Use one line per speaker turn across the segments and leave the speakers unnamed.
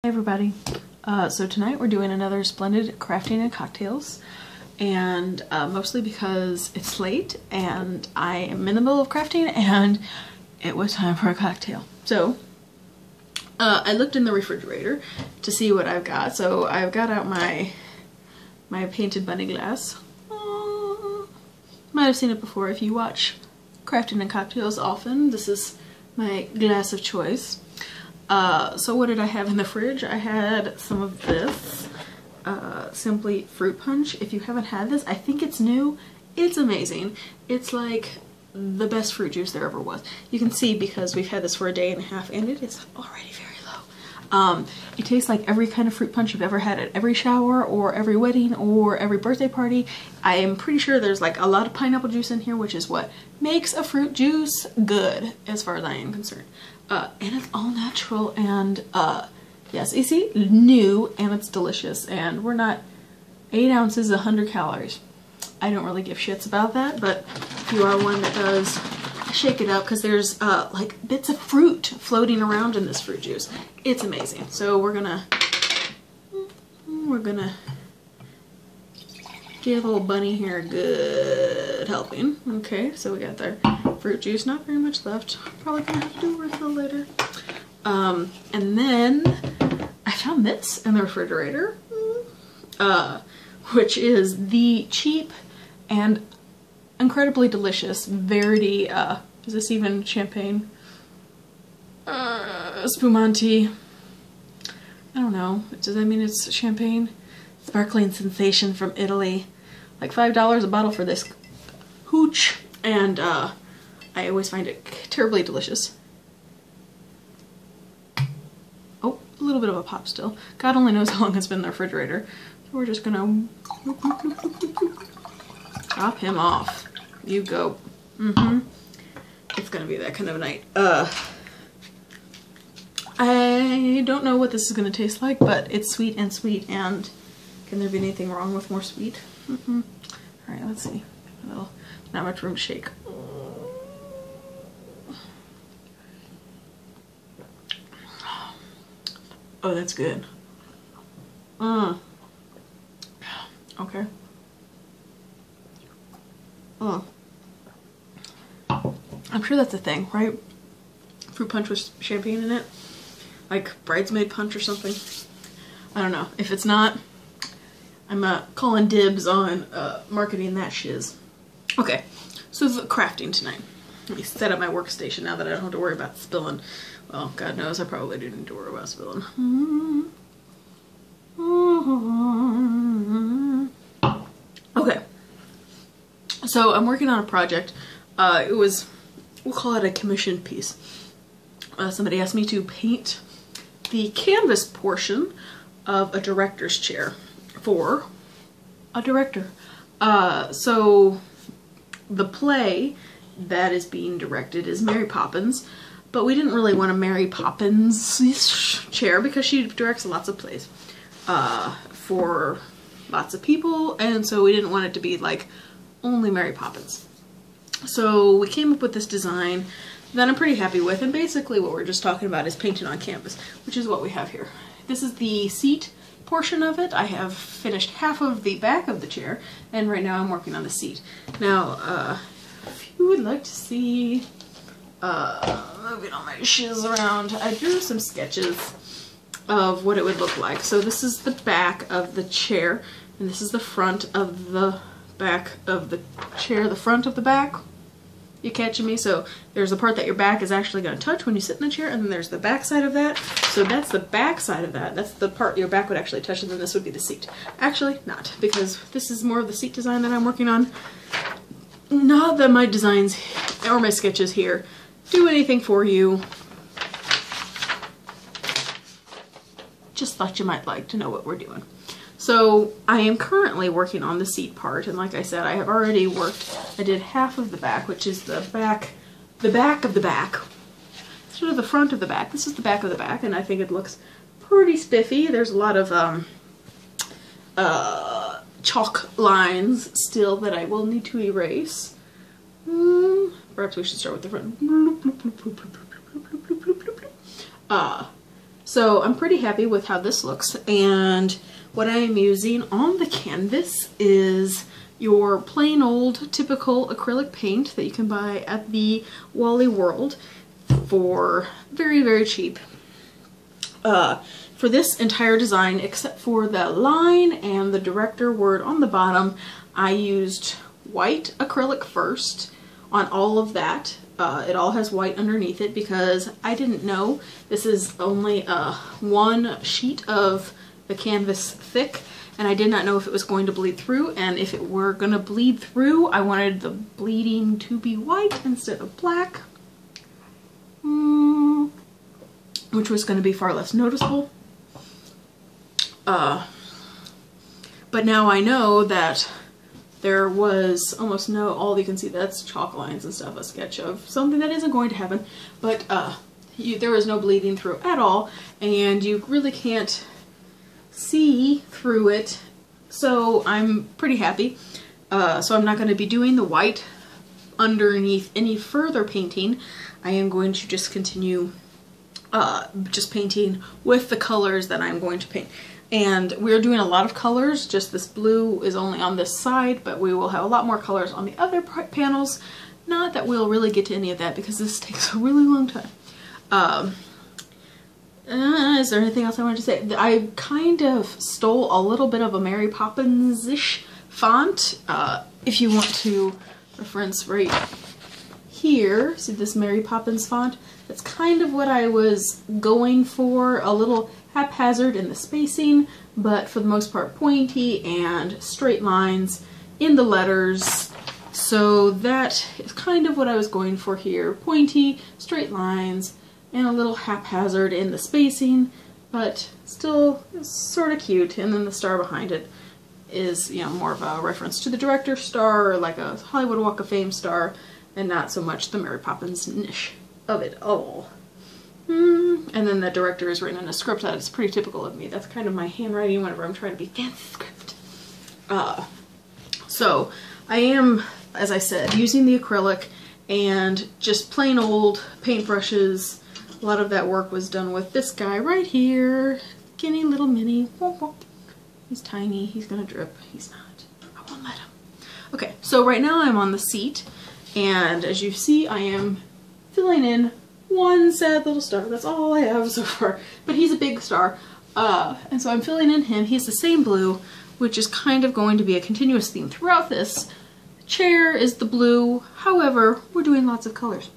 Hey everybody, so tonight we're doing another Splendid crafting and cocktails, and mostly because it's late and I am in the middle of crafting and it was time for a cocktail. So I looked in the refrigerator to see what I've got. So I've got out my painted bunny glass. Might have seen it before if you watch crafting and cocktails often. This is my glass of choice. So what did I have in the fridge? I had some of this Simply Fruit Punch. If you haven't had this, I think it's new. It's amazing. It's like the best fruit juice there ever was. You can see because we've had this for a day and a half and it is already very low. It tastes like every kind of fruit punch you've ever had at every shower or every wedding or every birthday party. I am pretty sure there's like a lot of pineapple juice in here, which is what makes a fruit juice good as far as I am concerned. And it's all natural and yes, you see, new, and it's delicious, and we're not 8 ounces, 100 calories. I don't really give shits about that, but if you are one that does, shake it up because there's like bits of fruit floating around in this fruit juice. It's amazing. So we're gonna give old bunny here a good helping. Okay, so we got their fruit juice, not very much left. Probably gonna have to do a refill later. And then I found this in the refrigerator, which is the cheap and incredibly delicious Verity, is this even champagne? Spumante. I don't know. Does that mean it's champagne? Sparkling sensation from Italy. Like $5 a bottle for this hooch, and I always find it terribly delicious. Oh, a little bit of a pop still. God only knows how long it's been in the refrigerator. So we're just gonna drop him off. You go. It's gonna be that kind of night. I don't know what this is gonna taste like, but it's sweet, and can there be anything wrong with more sweet? Alright, let's see. Well, not much room to shake. Oh, that's good. Okay. I'm sure that's a thing, right? Fruit punch with champagne in it? Like bridesmaid punch or something? I don't know. If it's not, I'm calling dibs on marketing that shiz. Okay, so the crafting tonight. Let me set up my workstation now that I don't have to worry about spilling. Well, God knows I probably do need to worry about spilling. Okay, so I'm working on a project. It was, we'll call it a commissioned piece. Somebody asked me to paint the canvas portion of a director's chair for a director. So the play that is being directed is Mary Poppins, but we didn't really want a Mary Poppins chair because she directs lots of plays for lots of people, and so we didn't want it to be like only Mary Poppins. So we came up with this design that I'm pretty happy with, and basically what we're just talking about is painting on canvas, which is what we have here. This is the seat portion of it. I have finished half of the back of the chair, and right now I'm working on the seat. Now, if you would like to see, moving all my shiz around, I drew some sketches of what it would look like. So this is the back of the chair, and this is the front of the back of the chair, the front of the back. You catching me? So there's the part that your back is actually going to touch when you sit in the chair, and then there's the back side of that. So that's the back side of that. That's the part your back would actually touch, and then this would be the seat. Actually, not, because this is more of the seat design that I'm working on. Not that my designs or my sketches here do anything for you. Just thought you might like to know what we're doing. So I am currently working on the seat part, and like I said, I have already worked, I did half of the back, which is the back of the back. Sort of the front of the back. This is the back of the back, and I think it looks pretty spiffy. There's a lot of chalk lines still that I will need to erase. Perhaps we should start with the front. So I'm pretty happy with how this looks, and what I am using on the canvas is your plain old typical acrylic paint that you can buy at the Wally World for very, very cheap. For this entire design, except for the line and the director word on the bottom, I used white acrylic first on all of that. It all has white underneath it because I didn't know this is only one sheet of the canvas thick, and I did not know if it was going to bleed through, and if it were going to bleed through, I wanted the bleeding to be white instead of black, which was going to be far less noticeable. But now I know that there was almost no, all you can see, that's chalk lines and stuff, a sketch of something that isn't going to happen, but there was no bleeding through at all, and you really can't see through it, so I'm pretty happy. So I'm not going to be doing the white underneath any further painting. I am going to just continue just painting with the colors that I'm going to paint. And we're doing a lot of colors, just this blue is only on this side, but we will have a lot more colors on the other panels. Not that we'll really get to any of that because this takes a really long time. Is there anything else I wanted to say? I kind of stole a little bit of a Mary Poppins-ish font. If you want to reference right here, see this Mary Poppins font? That's kind of what I was going for, a little haphazard in the spacing, but for the most part pointy and straight lines in the letters. So that is kind of what I was going for here. Pointy, straight lines, and a little haphazard in the spacing, but still sort of cute. And then the star behind it is, you know, more of a reference to the director's star, or like a Hollywood Walk of Fame star, and not so much the Mary Poppins niche of it all. And then the director is written in a script that is pretty typical of me. That's kind of my handwriting whenever I'm trying to be fancy script. So I am, as I said, using the acrylic and just plain old paintbrushes. A lot of that work was done with this guy right here. Skinny little mini. He's tiny. He's gonna drip. He's not. I won't let him. Okay, so right now I'm on the seat, and as you see, I am filling in one sad little star. That's all I have so far, but he's a big star. And so I'm filling in him. He's the same blue, which is kind of going to be a continuous theme throughout this. The chair is the blue. However, we're doing lots of colors.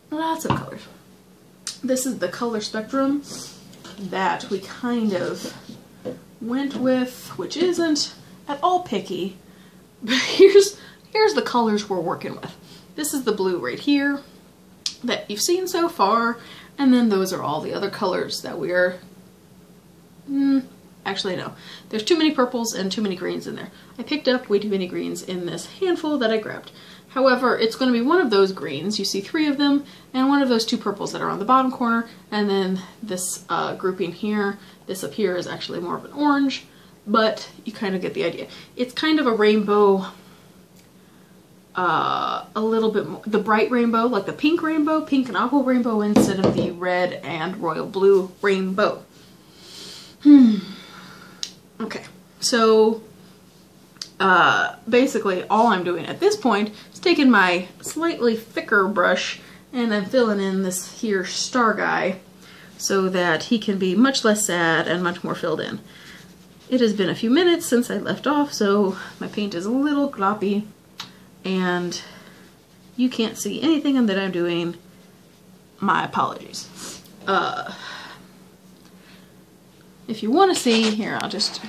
Lots of colors. This is the color spectrum that we kind of went with, which isn't at all picky, but here's the colors we're working with. This is the blue right here that you've seen so far, and then those are all the other colors that we're... actually no, there's too many purples and too many greens in there. I picked up way too many greens in this handful that I grabbed. However, it's going to be one of those greens, you see 3 of them, and one of those 2 purples that are on the bottom corner, and then this grouping here, this up here is actually more of an orange, but you kind of get the idea. It's kind of a rainbow, a little bit more, the bright rainbow, like the pink and aqua rainbow, instead of the red and royal blue rainbow. Okay, so basically all I'm doing at this point is taking my slightly thicker brush and I'm filling in this here star guy so that he can be much less sad and much more filled in. It has been a few minutes since I left off, so my paint is a little gloppy and you can't see anything that I'm doing. My apologies. If you want to see, here, I'll just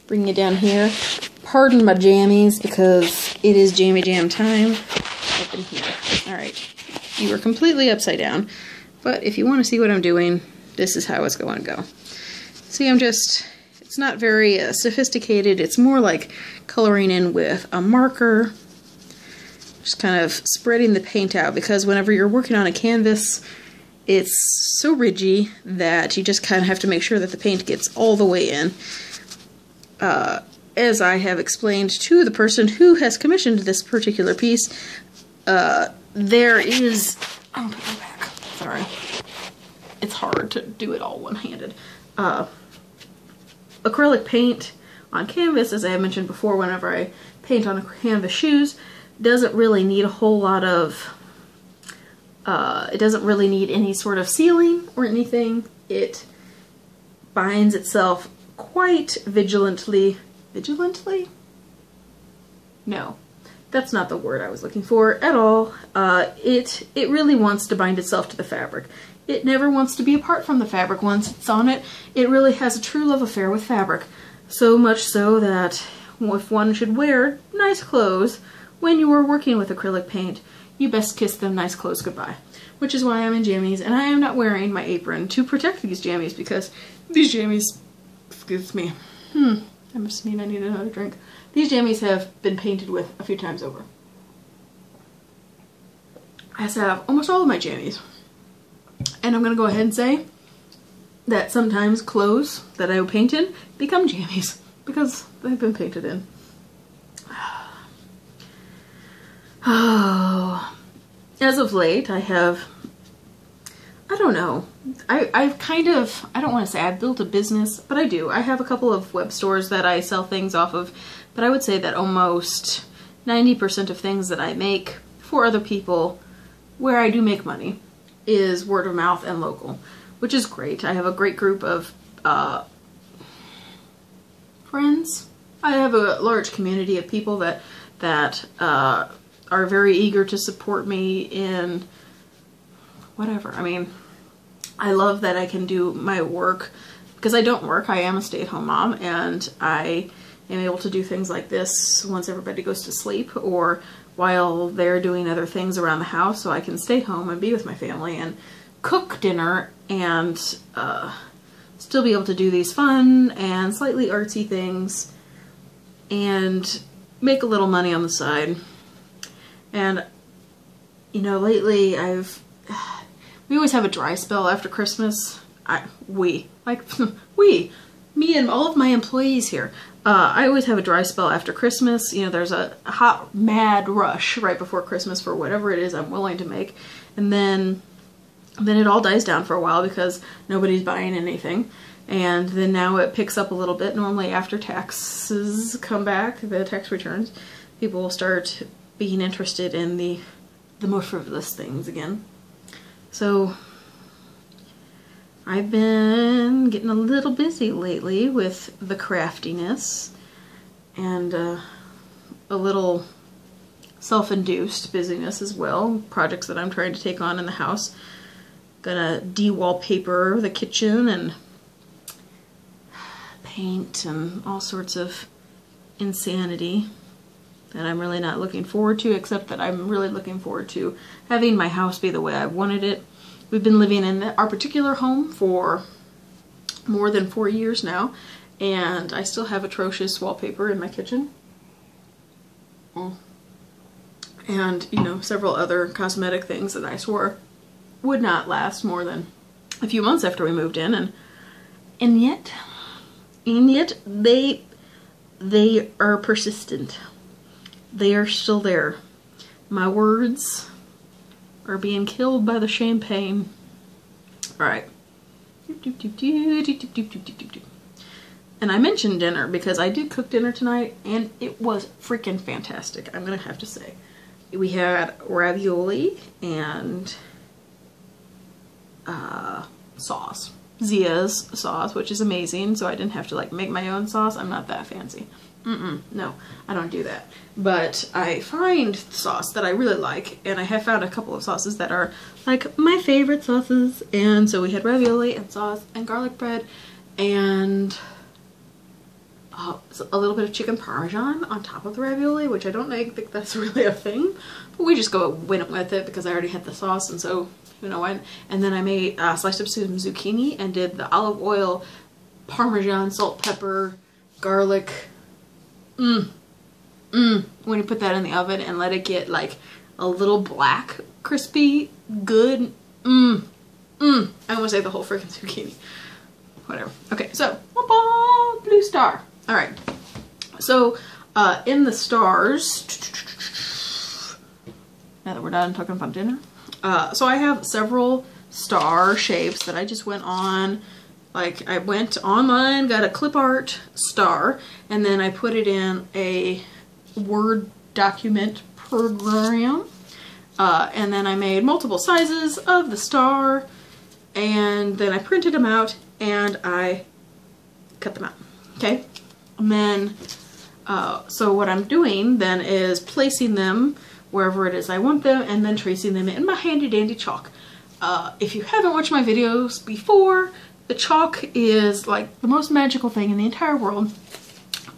bring you down here. Pardon my jammies because it is jammy jam time up in here. Alright, you were completely upside down, but if you want to see what I'm doing, this is how it's going to go. See, it's not very sophisticated. It's more like coloring in with a marker. Just kind of spreading the paint out, because whenever you're working on a canvas, it's so ridgy that you just kind of have to make sure that the paint gets all the way in. As I have explained to the person who has commissioned this particular piece, there is... I'll put it back. sorry. It's hard to do it all one-handed. Acrylic paint on canvas, as I mentioned before, whenever I paint on canvas shoes, doesn't really need a whole lot of, it doesn't really need any sort of sealing or anything. It binds itself quite vigilantly. Vigilantly? No, that's not the word I was looking for at all. It really wants to bind itself to the fabric. It never wants to be apart from the fabric. Once it's on it, it really has a true love affair with fabric. So much so that if one should wear nice clothes when you are working with acrylic paint, you best kiss them nice clothes goodbye. Which is why I'm in jammies, and I am not wearing my apron to protect these jammies, because these jammies, excuse me, I must mean I need another drink. These jammies have been painted with a few times over. As have almost all of my jammies. And I'm going to go ahead and say that sometimes clothes that I paint in become jammies because they've been painted in. Oh, as of late, I don't know, I've kind of, I don't want to say I've built a business, but I do. I have a couple of web stores that I sell things off of, but I would say that almost 90% of things that I make for other people, where I do make money, is word of mouth and local, which is great. I have a great group of friends. I have a large community of people that are very eager to support me in whatever. I mean, I love that I can do my work because I don't work. I am a stay-at-home mom, and I am able to do things like this once everybody goes to sleep or while they're doing other things around the house, so I can stay home and be with my family and cook dinner and still be able to do these fun and slightly artsy things and make a little money on the side. And, you know, lately we always have a dry spell after Christmas. Me and all of my employees here. I always have a dry spell after Christmas. You know, there's a hot, mad rush right before Christmas for whatever it is I'm willing to make. And then it all dies down for a while because nobody's buying anything. And then now it picks up a little bit. Normally after taxes come back, the tax returns, people will start being interested in the more frivolous things again. So I've been getting a little busy lately with the craftiness and a little self-induced busyness as well. Projects that I'm trying to take on in the house. Gonna de-wallpaper the kitchen and paint and all sorts of insanity that I'm really not looking forward to, except that I'm really looking forward to having my house be the way I wanted it. We've been living in our particular home for more than 4 years now, and I still have atrocious wallpaper in my kitchen. And, you know, several other cosmetic things that I swore would not last more than a few months after we moved in, and yet they are persistent. They are still there. My words are being killed by the champagne. Alright. And I mentioned dinner because I did cook dinner tonight and it was freaking fantastic, I'm gonna have to say. We had ravioli and sauce. Zia's sauce, which is amazing, so I didn't have to like make my own sauce. I'm not that fancy. No, I don't do that. But I find sauce that I really like, and I have found a couple of sauces that are like my favorite sauces. And so we had ravioli and sauce and garlic bread and a little bit of chicken parmesan on top of the ravioli, which I don't think that's really a thing, but we just went with it because I already had the sauce, and so you know what. And then I made sliced up some zucchini and did the olive oil, parmesan, salt, pepper, garlic. When you put that in the oven and let it get like a little black, crispy, good. I almost ate the whole freaking zucchini. Whatever. Okay, so blue star. All right. So in the stars. Now that we're done talking about dinner, so I have several star shapes that I just went on. Like, I went online, got a clip art star, and then I put it in a Word document program. And then I made multiple sizes of the star, and then I printed them out and I cut them out. Okay? And then, so what I'm doing then is placing them wherever it is I want them, and then tracing them in my handy dandy chalk. If you haven't watched my videos before, the chalk is like the most magical thing in the entire world,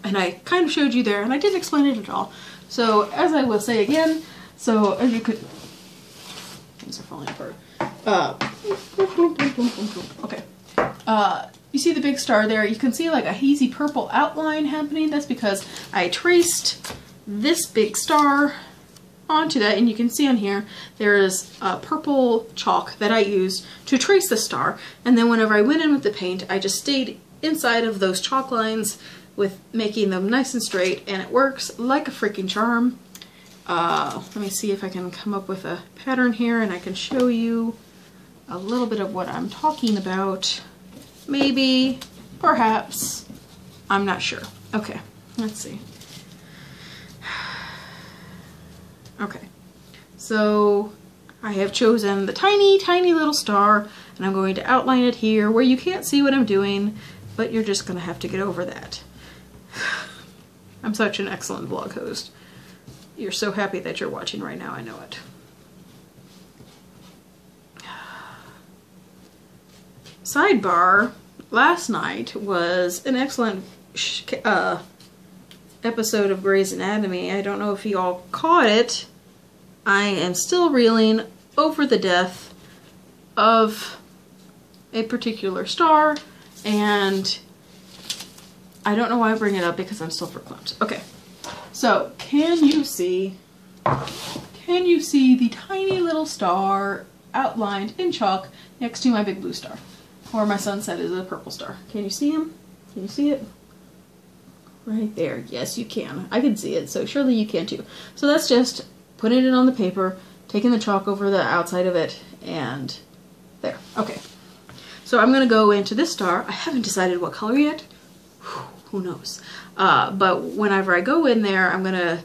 and I kind of showed you there, and I didn't explain it at all. So as I will say again, so as you could, things are falling apart. Okay. You see the big star there? You can see like a hazy purple outline happening. That's because I traced this big star onto that, and you can see on here there is purple chalk that I used to trace the star, and then whenever I went in with the paint, I just stayed inside of those chalk lines with making them nice and straight, and it works like a freaking charm. Let me see if I can come up with a pattern here and I can show you a little bit of what I'm talking about. Maybe, perhaps, I'm not sure. Okay, let's see. Okay, so I have chosen the tiny, tiny little star, and I'm going to outline it here where you can't see what I'm doing, but you're just going to have to get over that. I'm such an excellent vlog host. You're so happy that you're watching right now, I know it. Sidebar, last night was an excellent episode of Grey's Anatomy. I don't know if you all caught it. I am still reeling over the death of a particular star, and I don't know why I bring it up because I'm still verklempt. Okay, so can you see the tiny little star outlined in chalk next to my big blue star? Or my son said is a purple star. Can you see him? Can you see it? Right there. Yes, you can. I can see it, so surely you can too. So that's just putting it on the paper, taking the chalk over the outside of it, and there. Okay. So I'm going to go into this star. I haven't decided what color yet. Who knows? But whenever I go in there, I'm going to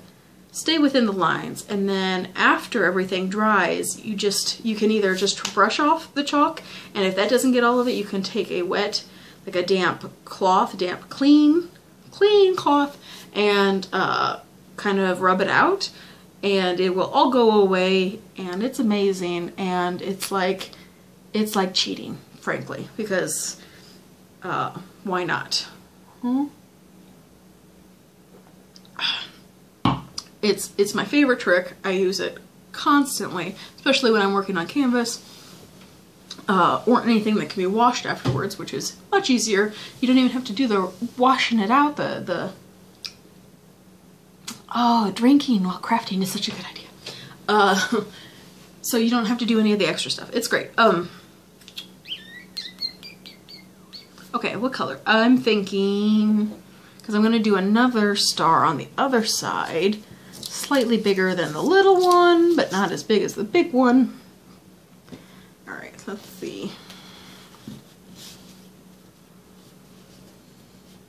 stay within the lines, and then after everything dries, you can either just brush off the chalk, and if that doesn't get all of it, you can take a wet, like a damp cloth, clean cloth, and kind of rub it out, and it will all go away, and it's amazing, and it's like cheating, frankly, because why not? It's my favorite trick. I use it constantly, especially when I'm working on canvas or anything that can be washed afterwards, which is much easier. You don't even have to do the washing it out. Drinking while crafting is such a good idea. So you don't have to do any of the extra stuff. It's great. Okay, what color? I'm thinking, because I'm going to do another star on the other side. Slightly bigger than the little one, but not as big as the big one. Alright, let's see.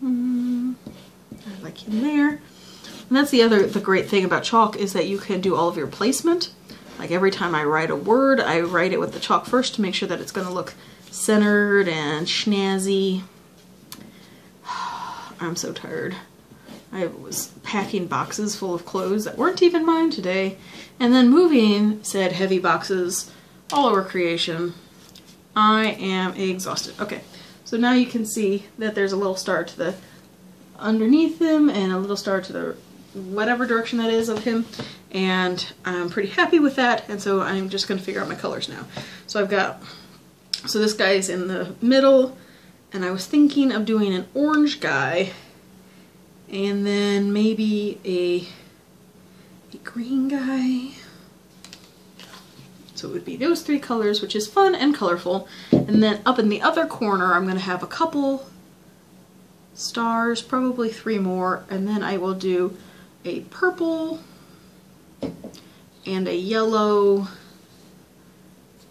Like in there. And that's the great thing about chalk is that you can do all of your placement. Like every time I write a word, I write it with the chalk first to make sure that it's going to look centered and snazzy. I'm so tired. I was packing boxes full of clothes that weren't even mine today, and then moving said heavy boxes all over creation. I am exhausted. Okay, so now you can see that there's a little star to the underneath him and a little star to the whatever direction that is of him, and I'm pretty happy with that, and so I'm just going to figure out my colors now. So so this guy is in the middle, and I was thinking of doing an orange guy, and then maybe a green guy. So it would be those three colors, which is fun and colorful. And then up in the other corner, I'm going to have a couple stars, probably 3 more, and then I will do a purple and a yellow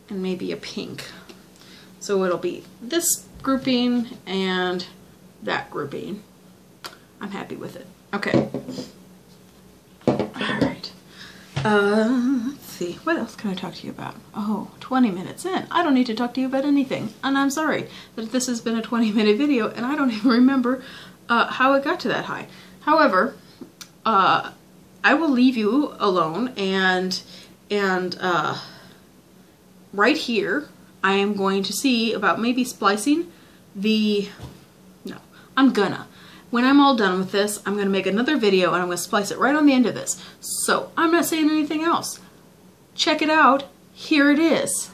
and maybe a pink. So it'll be this grouping and that grouping. I'm happy with it. Okay. Alright. Let's see. What else can I talk to you about? Oh, 20 minutes in. I don't need to talk to you about anything. And I'm sorry that this has been a 20-minute video and I don't even remember how it got to that high. However, I will leave you alone and right here I am going to see about maybe splicing when I'm all done with this, I'm going to make another video and I'm going to splice it right on the end of this. So I'm not saying anything else. Check it out. Here it is.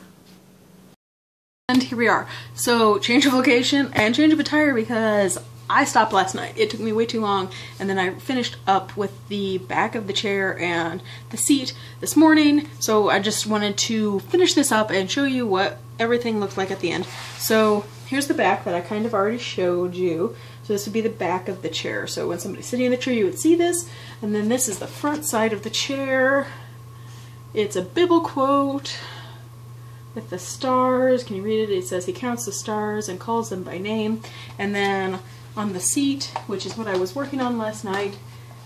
And here we are. So change of location and change of attire because I stopped last night. It took me way too long, and then I finished up with the back of the chair and the seat this morning. So I just wanted to finish this up and show you what everything looked like at the end. So here's the back that I kind of already showed you. So this would be the back of the chair. So when somebody's sitting in the chair, you would see this. And then this is the front side of the chair. It's a Bible quote with the stars. Can you read it? It says, "He counts the stars and calls them by name." And then on the seat, which is what I was working on last night,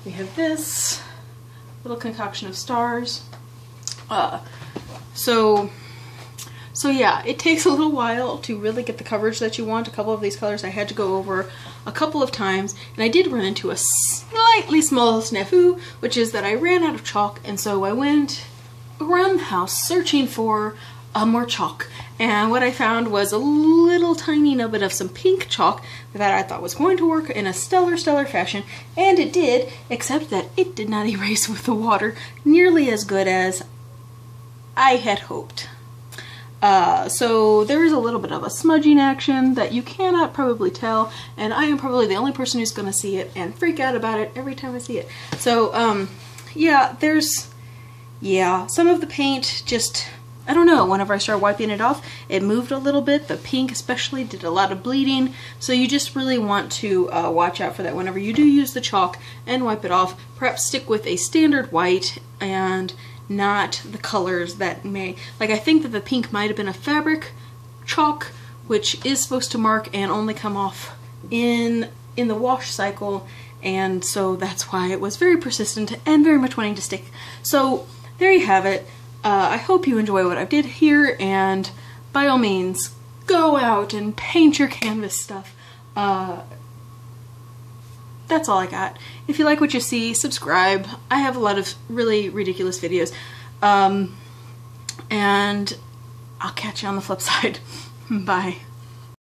we have this little concoction of stars. So yeah, it takes a little while to really get the coverage that you want. A couple of these colors I had to go over a couple of times, and I did run into a slightly small snafu, which is that I ran out of chalk, and so I went around the house searching for more chalk. And what I found was a little tiny nugget of some pink chalk that I thought was going to work in a stellar fashion, and it did, except that it did not erase with the water nearly as good as I had hoped. So there is a little bit of a smudging action that you cannot probably tell, and I am probably the only person who's going to see it and freak out about it every time I see it. So, yeah, some of the paint just, I don't know, whenever I started wiping it off, it moved a little bit. The pink especially did a lot of bleeding, so you just really want to watch out for that whenever you do use the chalk and wipe it off. Perhaps stick with a standard white and not the colors that may, like I think that the pink might have been a fabric chalk, which is supposed to mark and only come off in the wash cycle, and so that's why it was very persistent and very much wanting to stick. So there you have it. I hope you enjoy what I did here, and by all means, go out and paint your canvas stuff. That's all I got. If you like what you see, subscribe. I have a lot of really ridiculous videos. And I'll catch you on the flip side. Bye.